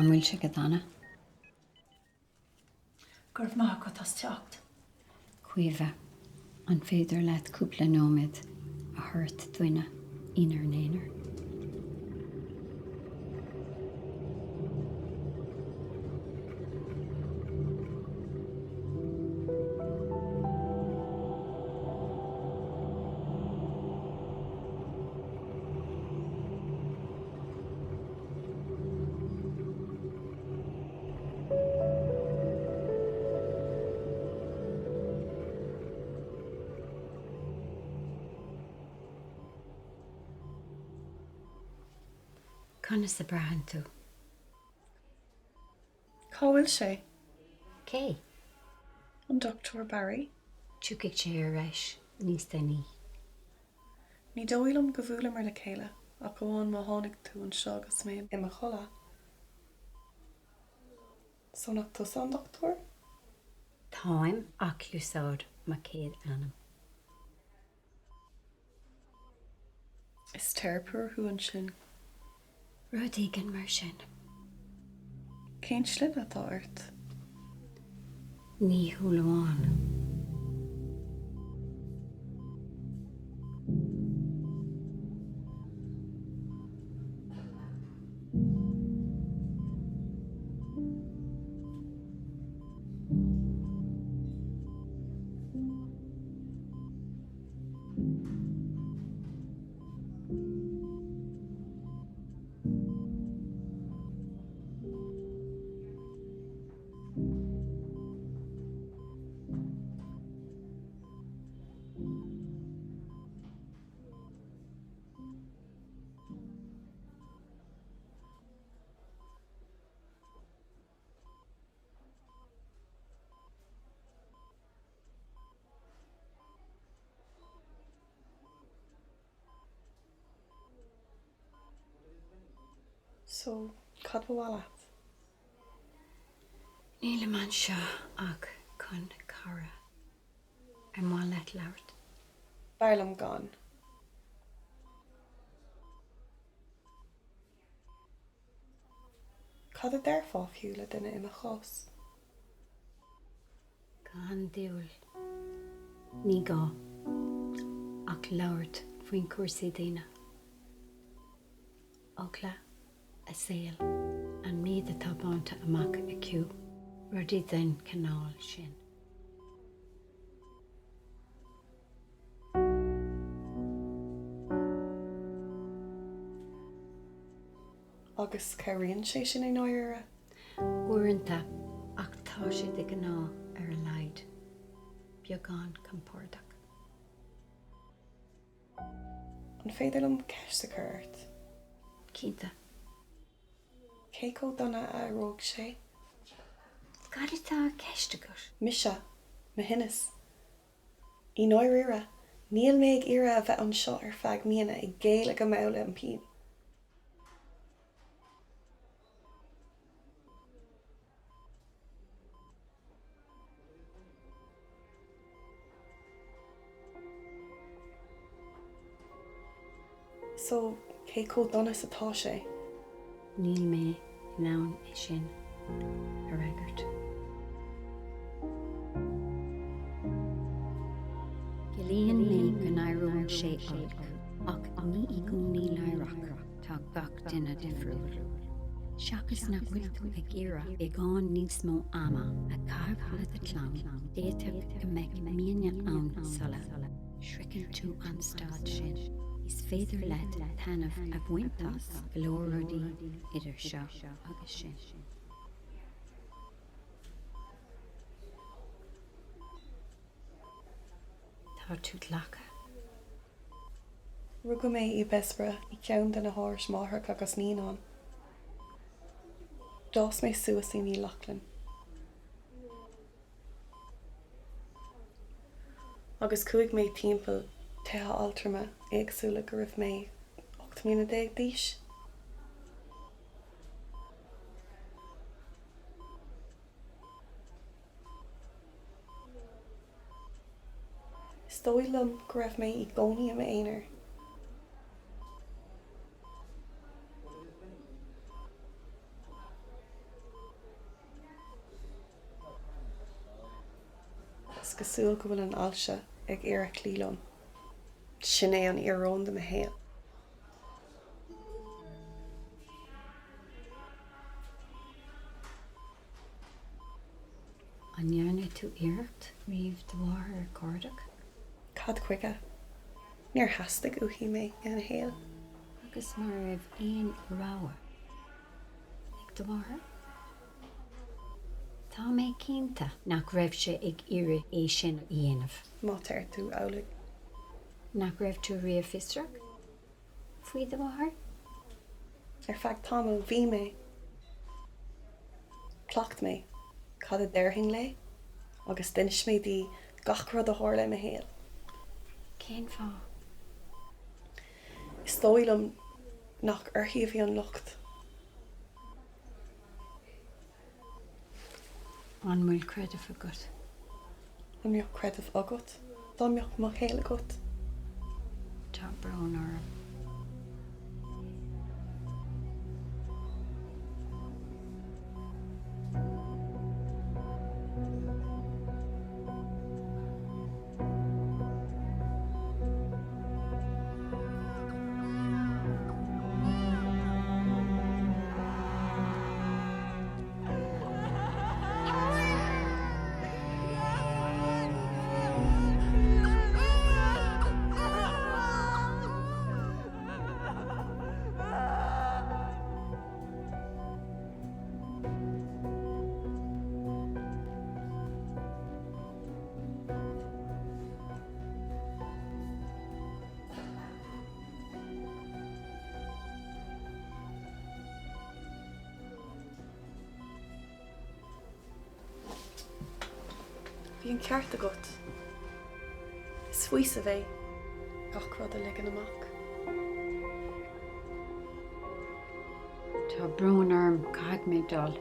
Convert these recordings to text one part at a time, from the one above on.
an bhfuil se go dana. Gurb maith go tas teacht. Cuimhe an féidir leat cúpla nóid a thuirt duine inar néanar. Conna sa brahan tú. Cáhfuil sé? Cé, An Dr. Barry? túcaigh sé ar reis níos daní. Ní dóilm go bhfuil mar le chéile, ach go bháin má tháinig tú an seo agus mé i mo chola. So nach tú an doctor? Táim ach lúsáid má céad anam. Is teirpur thu an sin. Rudígan mar sin. Cén slin atá ort? Ní thuúlaháin. So, cad bhá leat? Níl man seo ach chun cara ar má leat labhart. Barlam gan. Cad a derfá fiúla duine i mo chos? Gan diúil. Ní gá ach labhart faoin cúinsí daoine. Ógla a saol an míad atá bánta amach acu rudí den canáil sin. Agus caíonn sé sin in áire? Uaireanta ach tá sé de gná ar a laid beagán compordach. An féidirlumm ceist a chuirt. Cínta, Cé có donna a róg sé? garitá ceiste gur. Misha, ma hinnis. I nóir níl méid ire a bheith an seo ar feag míana I Gaeilge go mabhla an pín. So, cé có donna satá sé? Níl mé nán I sin a raigart. Gilíonn mé go nairún sé ach ní I gúnaí leirach tá gach duine difriúil. Seachas nach bhfuil tú ag iarraidh ag gáin níos mó ama a cabhla de clán déanamh go mbeidh míne ann sula. Shricinn tú an stád sin. Is féidir leat teanamh a bhaintas go leor rudaí idir seo agus sin. Tá tú tlacha. Rugga mé I bespra I ceann den na háirs máithreacha agus naíonán. Dás mé suas I ní lachlan. Agus cuaig mé timpeall Tetha altrama éagsúla go raibh mé 8 díos. Is dóilm go raibh mé I gcónaí am éonar. agus go súil go bhfuil an ailse ag iarracht lílón. Sin é an iarrón de a héal. An dhearna tú iarracht riomh do bharr ar cordach. Cad chuige. Níor hastig uhí mé an héal. Agus mar raibh aon ráha ag do bharr. Tá mé cinnte nach raibh sé ag iarra é sin dhéanamh. Má teir tú álaigh. Nach raibh tú riamh fistrach faoi do bharr. Ar feadh támú bhí mé. Clocht mé. Cad a deirthing le, agus dunis mé dí gach rud a thóir le a héal. Cén fá. Is dóilm nach orthaí a bhí an lucht. An bhfuil creidir agat. An mbeoh creidir agat. Dá mbeoh má chéile agat. Tá brán orm. Bhí an ceart agat. Is faois a bheith gach rud a ligean amach. Tá brán orm cad mé dul.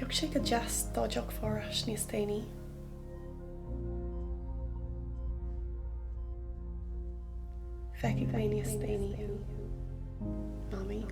Beag sé go deas dáideach fáras níos daoine. Feici go níos daoine ú. Námaí.